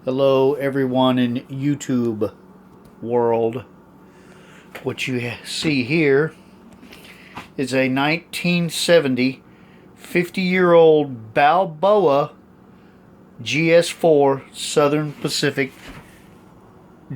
Hello everyone in YouTube world. What you see here is a 1970 50-year-old Balboa GS4 Southern Pacific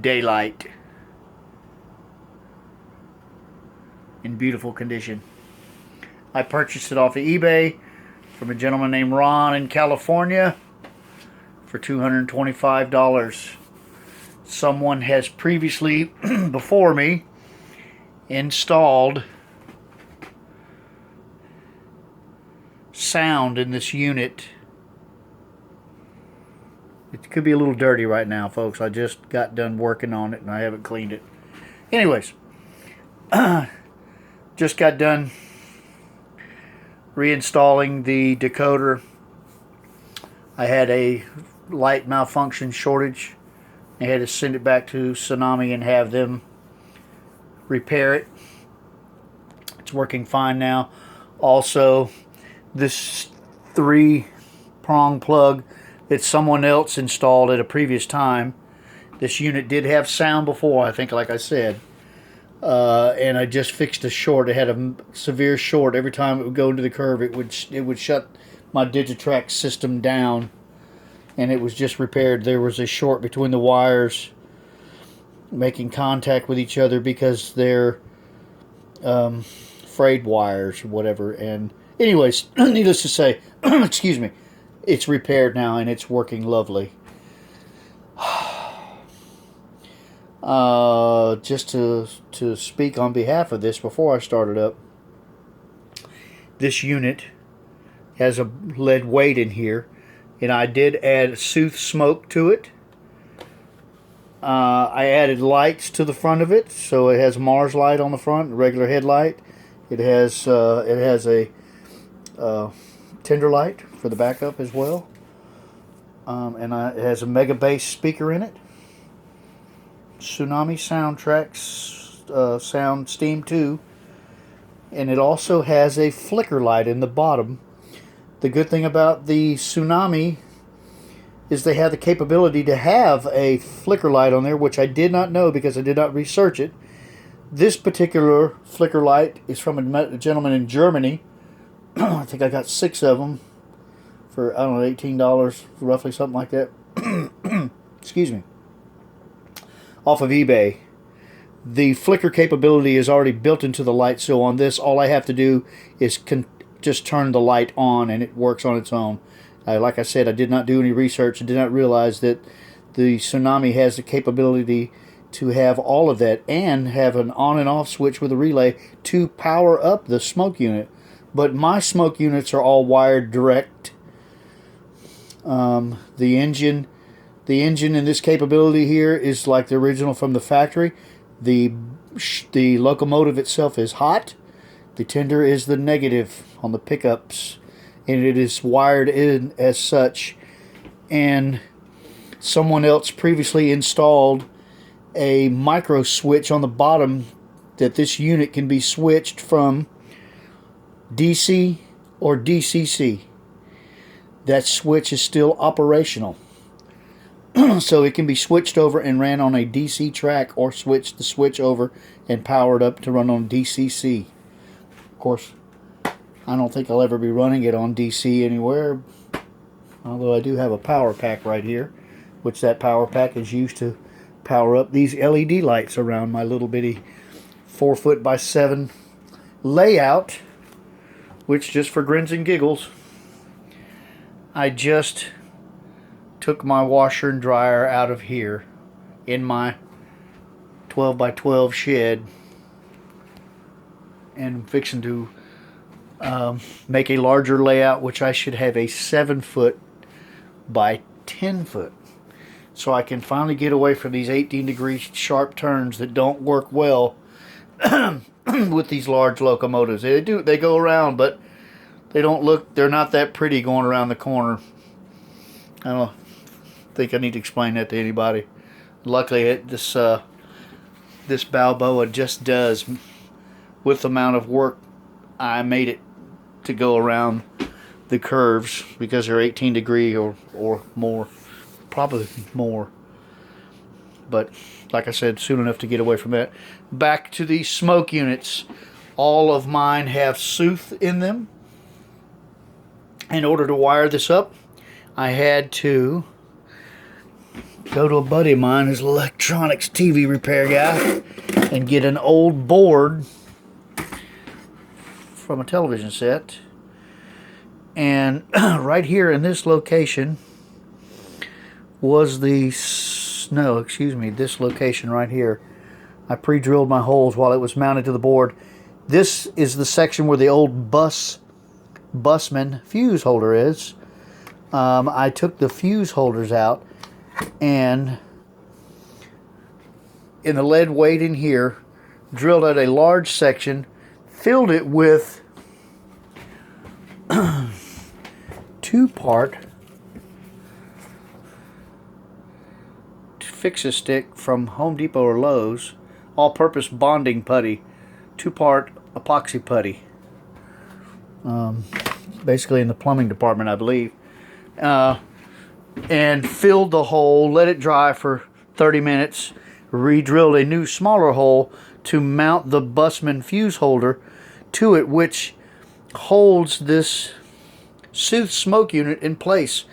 Daylight in beautiful condition. I purchased it off of eBay from a gentleman named Ron in California for $225. Someone has previously, before me, installed sound in this unit. It could be a little dirty right now, folks. I just got done working on it and I haven't cleaned it. Anyways, just got done reinstalling the decoder. I had a light malfunction shortage. I had to send it back to Tsunami and have them repair it. It's working fine now. Also, this 3-prong plug that someone else installed at a previous time. This unit did have sound before, I think, like I said. And I just fixed a short. It had a severe short. Every time it would go into the curve, it would shut my Digitrack system down. And it was just repaired. There was a short between the wires making contact with each other because they're frayed wires or whatever. And anyways, needless to say, excuse me, it's repaired now and it's working lovely. Just to speak on behalf of this before I started up, this unit has a lead weight in here. And I did add sooth smoke to it. I added lights to the front of it, so it has Mars light on the front, regular headlight. It has a tender light for the backup as well, and it has a mega bass speaker in it. Tsunami soundtracks, sound Steam 2, and it also has a flicker light in the bottom. The good thing about the Tsunami is they have the capability to have a flicker light on there, which I did not know because I did not research it. This particular flicker light is from a gentleman in Germany. I think I got 6 of them for, I don't know, $18, roughly, something like that. Excuse me. Off of eBay. The flicker capability is already built into the light, so on this, all I have to do is just turn the light on and it works on its own. Like I said, I did not do any research. I did not realize that the Tsunami has the capability to have all of that and have an on and off switch with a relay to power up the smoke unit. But my smoke units are all wired direct. The engine in this capability here is like the original from the factory. The locomotive itself is hot. The tender is the negative on the pickups, and it is wired in as such. And someone else previously installed a micro switch on the bottom that this unit can be switched from DC or DCC. That switch is still operational. So it can be switched over and ran on a DC track, or switch the switch over and powered up to run on DCC. Of course, I don't think I'll ever be running it on DC anywhere, although I do have a power pack right here, which that power pack is used to power up these LED lights around my little bitty 4 by 7 layout, which, just for grins and giggles, I just took my washer and dryer out of here in my 12 by 12 shed and fixing to make a larger layout, which I should have a 7 by 10 so I can finally get away from these 18-degree sharp turns that don't work well with these large locomotives. They go around, but they're not that pretty going around the corner. I don't think I need to explain that to anybody. Luckily, this Balboa just does. With the amount of work I made it to go around the curves, because they're 18 degree or more probably more. But like I said, soon enough to get away from that. Back to the smoke units. All of mine have Sooth in them. In order to wire this up, I had to go to a buddy of mine who's an electronics TV repair guy and get an old board from a television set. And right here in this location was this location right here. I pre-drilled my holes while it was mounted to the board. This is the section where the old busman fuse holder is. I took the fuse holders out, and in the lead weight in here, drilled out a large section, filled it with 2-part fix-a-stick from Home Depot or Lowe's, all-purpose bonding putty, 2-part epoxy putty. Basically in the plumbing department, I believe. And filled the hole, let it dry for 30 minutes, re-drilled a new smaller hole to mount the busman fuse holder to it, which holds this Sooth smoke unit in place.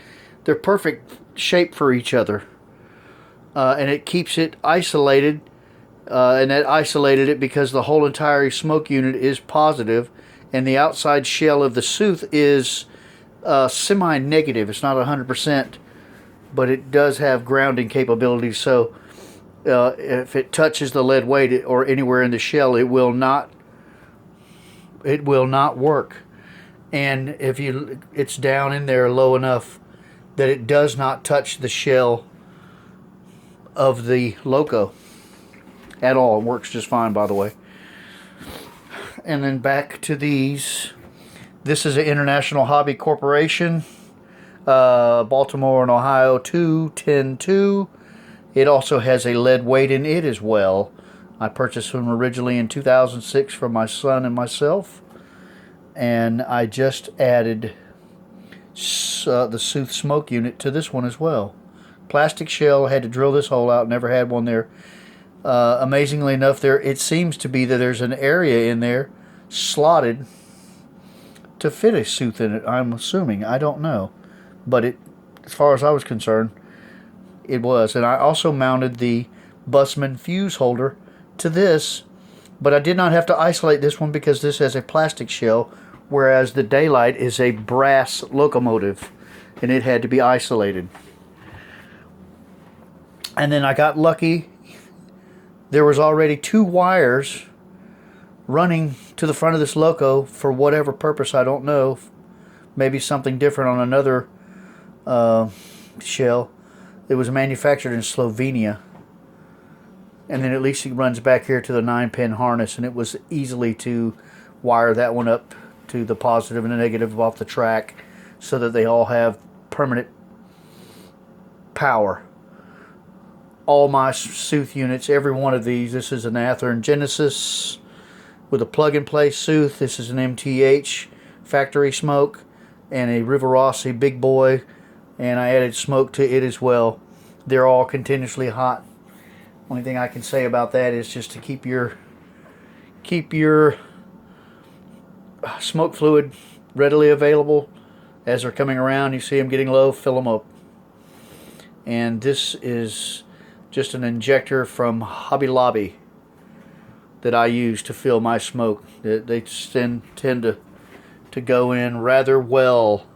They're perfect shape for each other. And it keeps it isolated, and that isolated it because the whole entire smoke unit is positive, and the outside shell of the Sooth is semi-negative. It's not 100%, but it does have grounding capabilities. So if it touches the lead weight or anywhere in the shell, it will not work. And if it's down in there low enough that it does not touch the shell of the loco at all. It works just fine, by the way. And then back to these. This is an International Hobby Corporation, Baltimore and Ohio 2102. It also has a lead weight in it as well. I purchased them originally in 2006 for my son and myself, and I just added the Sooth smoke unit to this one as well. Plastic shell, had to drill this hole out, never had one there. Amazingly enough, it seems to be that there's an area in there slotted to fit a Sooth in it, I'm assuming. I don't know. But as far as I was concerned, it was. And I also mounted the busman fuse holder to this, but I did not have to isolate this one because this has a plastic shell, whereas the Daylight is a brass locomotive, and it had to be isolated. And then I got lucky. There was already 2 wires running to the front of this loco for whatever purpose, I don't know. Maybe something different on another shell. It was manufactured in Slovenia. And then at least it runs back here to the 9-pin harness, and it was easily to wire that one up to the positive and the negative off the track so that they all have permanent power. All my Sooth units, every one of these, this is an Athearn Genesis with a plug-and-play Sooth. This is an MTH factory smoke and a Rivarossi Big Boy, and I added smoke to it as well. They're all continuously hot. Only thing I can say about that is just to keep your smoke fluid readily available as they're coming around. You see them getting low, fill them up. And this is just an injector from Hobby Lobby that I use to fill my smoke. They tend to go in rather well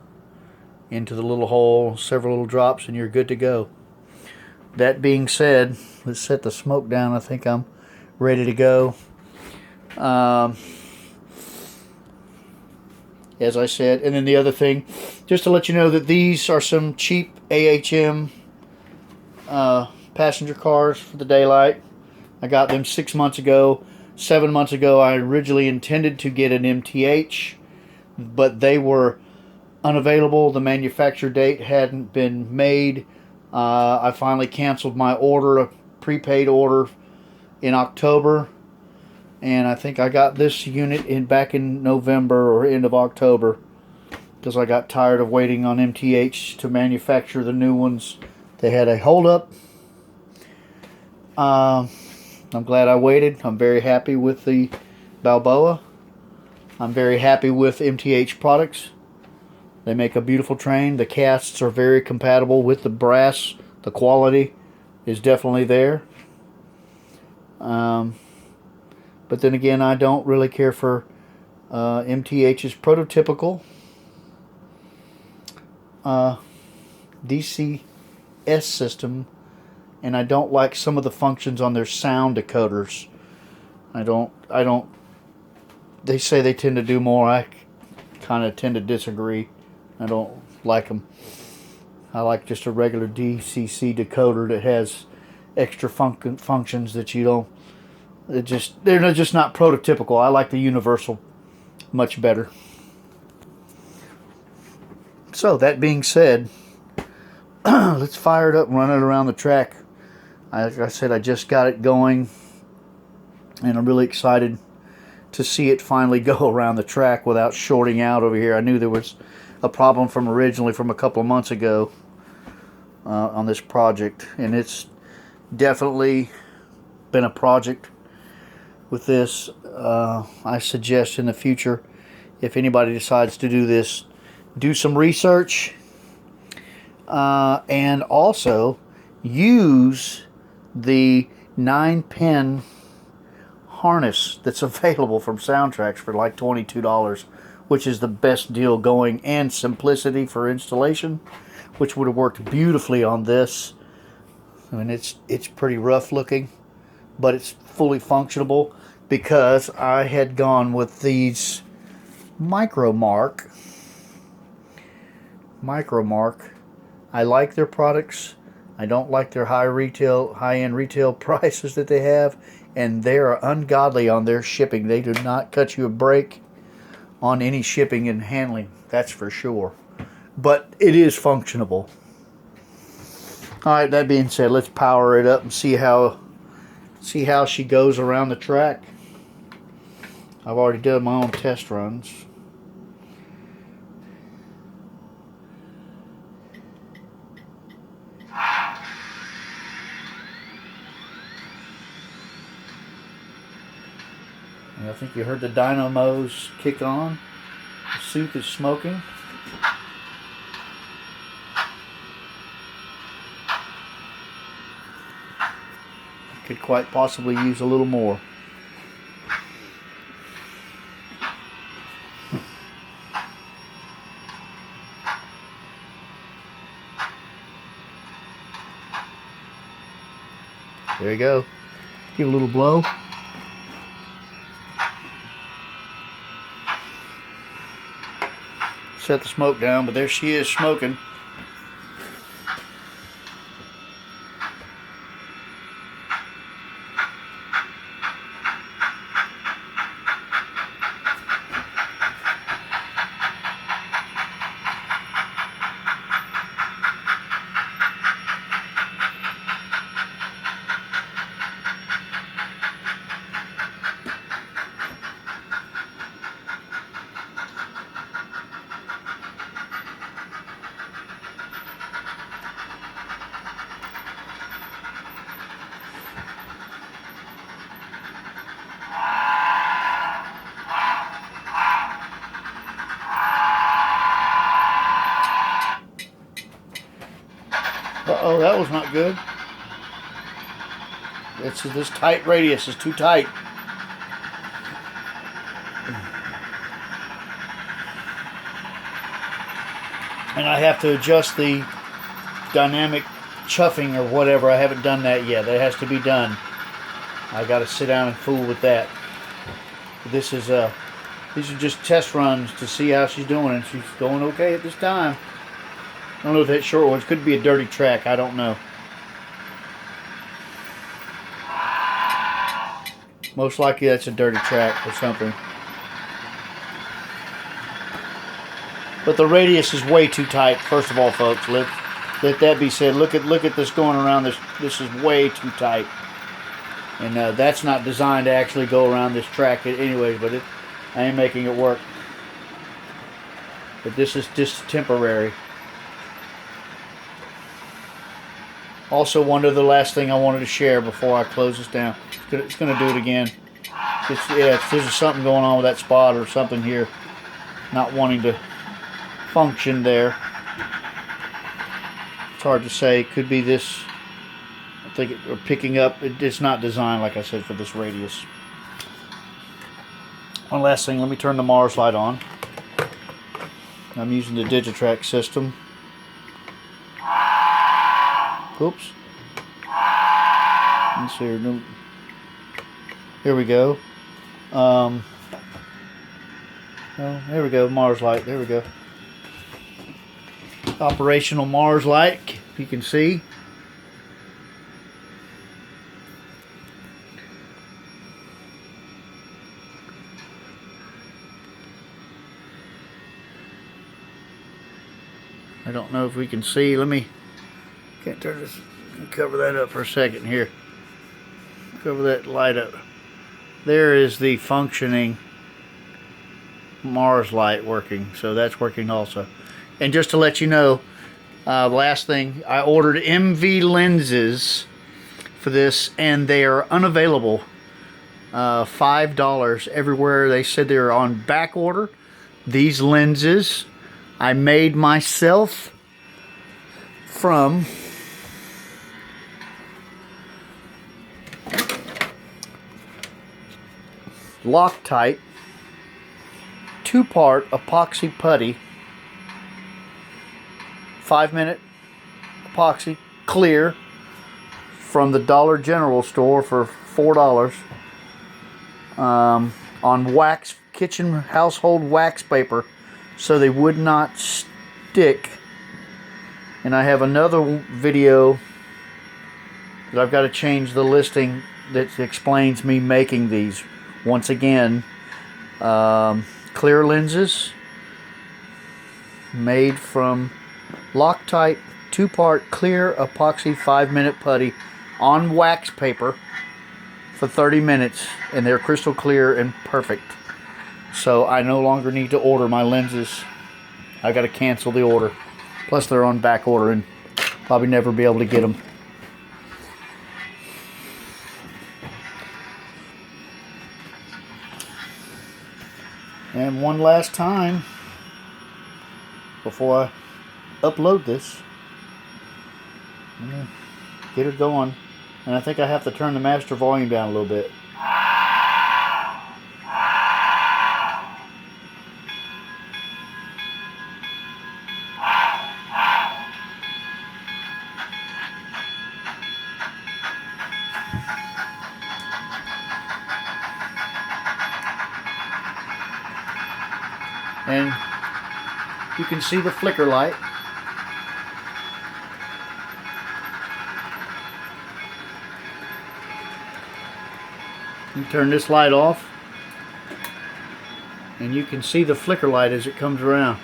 into the little hole, several little drops, and you're good to go. That being said, let's set the smoke down. I think I'm ready to go. As I said, and then the other thing, just to let you know that these are some cheap AHM passenger cars for the Daylight. I got them 6 months ago. 7 months ago, I originally intended to get an MTH, but they were unavailable. The manufacture date hadn't been made. I finally canceled my order, a prepaid order, in October, and I think I got this unit back in November or end of October because I got tired of waiting on MTH to manufacture the new ones They had a holdup. I'm glad I waited. I'm very happy with the Balboa. I'm very happy with MTH products. They make a beautiful train. The casts are very compatible with the brass. The quality is definitely there. But then again, I don't really care for MTH's prototypical DCS system, and I don't like some of the functions on their sound decoders. I don't. They say they tend to do more. I kind of tend to disagree. I don't like them. I like just a regular DCC decoder that has extra functions that you don't. They're just not prototypical. I like the universal much better. So that being said, let's fire it up and run it around the track. Like I said, I just got it going, and I'm really excited to see it finally go around the track without shorting out over here. I knew there was a problem originally from a couple of months ago on this project, and it's definitely been a project with this. I suggest in the future, if anybody decides to do this, do some research and also use the 9-pin harness that's available from Soundtrax for like $22, which is the best deal going, and simplicity for installation, which would have worked beautifully on this. I mean, it's pretty rough looking, but it's fully functionable because I had gone with these Micromark. I like their products. I don't like their high-end retail prices that they have, and they are ungodly on their shipping. They do not cut you a break on any shipping and handling, that's for sure. But it is functionable. Alright, that being said, let's power it up and see how she goes around the track. I've already done my own test runs. And I think you heard the dynamos kick on. The soup is smoking. Could quite possibly use a little more. There you go. Give it a little blow. Set the smoke down, but there she is smoking. Uh-oh, that was not good. This tight radius is too tight. And I have to adjust the dynamic chuffing or whatever. I haven't done that yet. That has to be done. I got to sit down and fool with that. These are just test runs to see how she's doing, and she's going okay at this time. I don't know if that short ones could be a dirty track. I don't know. Most likely that's a dirty track or something. But the radius is way too tight. First of all, folks, let that be said. Look at this going around this. This is way too tight, and that's not designed to actually go around this track anyway. But I am making it work. But this is just temporary. Also, one other last thing I wanted to share before I close this down. It's gonna do it again. Yeah, there's something going on with that spot or something here, not wanting to function there. It's hard to say. Could be this. I think or picking up. It's not designed, like I said, for this radius. One last thing. Let me turn the Mars light on. I'm using the Digitrack system. Oops. Let's see here. Here we go. Oh, there we go. Mars light. There we go. Operational Mars light. If you can see. I don't know if we can see. Let me. Can't turn this. Cover that up for a second here. Cover that light up. There is the functioning Mars light working. So that's working also. And just to let you know, last thing, I ordered MV lenses for this, and they are unavailable. $5 everywhere. They said they were on back order. These lenses I made myself from Loctite 2-part epoxy putty, 5-minute epoxy, clear, from the Dollar General store for $4, on wax, kitchen household wax paper, so they would not stick. And I have another video that I've got to change the listing that explains me making these. Once again, clear lenses made from Loctite 2-part clear epoxy 5-minute putty on wax paper for 30 minutes, and they're crystal clear and perfect. So I no longer need to order my lenses. I got to cancel the order. Plus they're on back order and probably never be able to get them. And one last time before I upload this, I'm gonna get it going. And I think I have to turn the master volume down a little bit. And you can see the flicker light. You turn this light off, and you can see the flicker light as it comes around.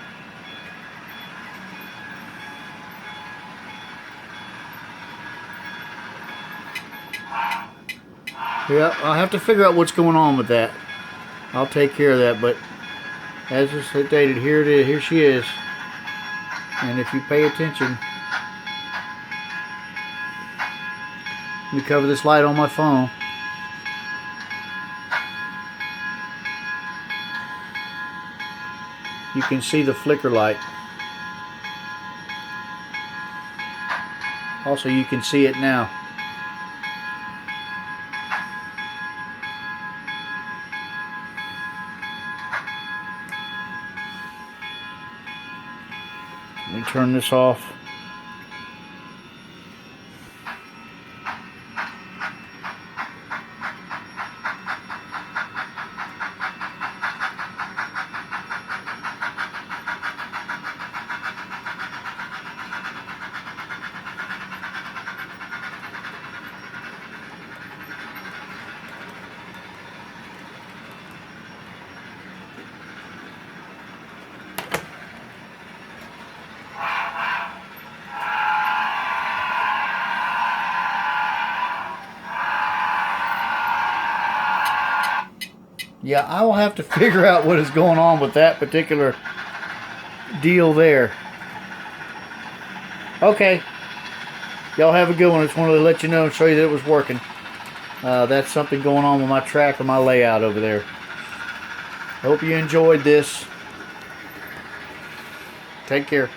Yeah, I'll have to figure out what's going on with that. I'll take care of that, but as it's stated, here it is. Here she is. And if you pay attention, let me cover this light on my phone. You can see the flicker light. Also, you can see it now. Let me turn this off. Yeah, I will have to figure out what is going on with that particular deal there. Okay. Y'all have a good one. I just wanted to let you know and show you that it was working. That's something going on with my track or my layout over there. Hope you enjoyed this. Take care.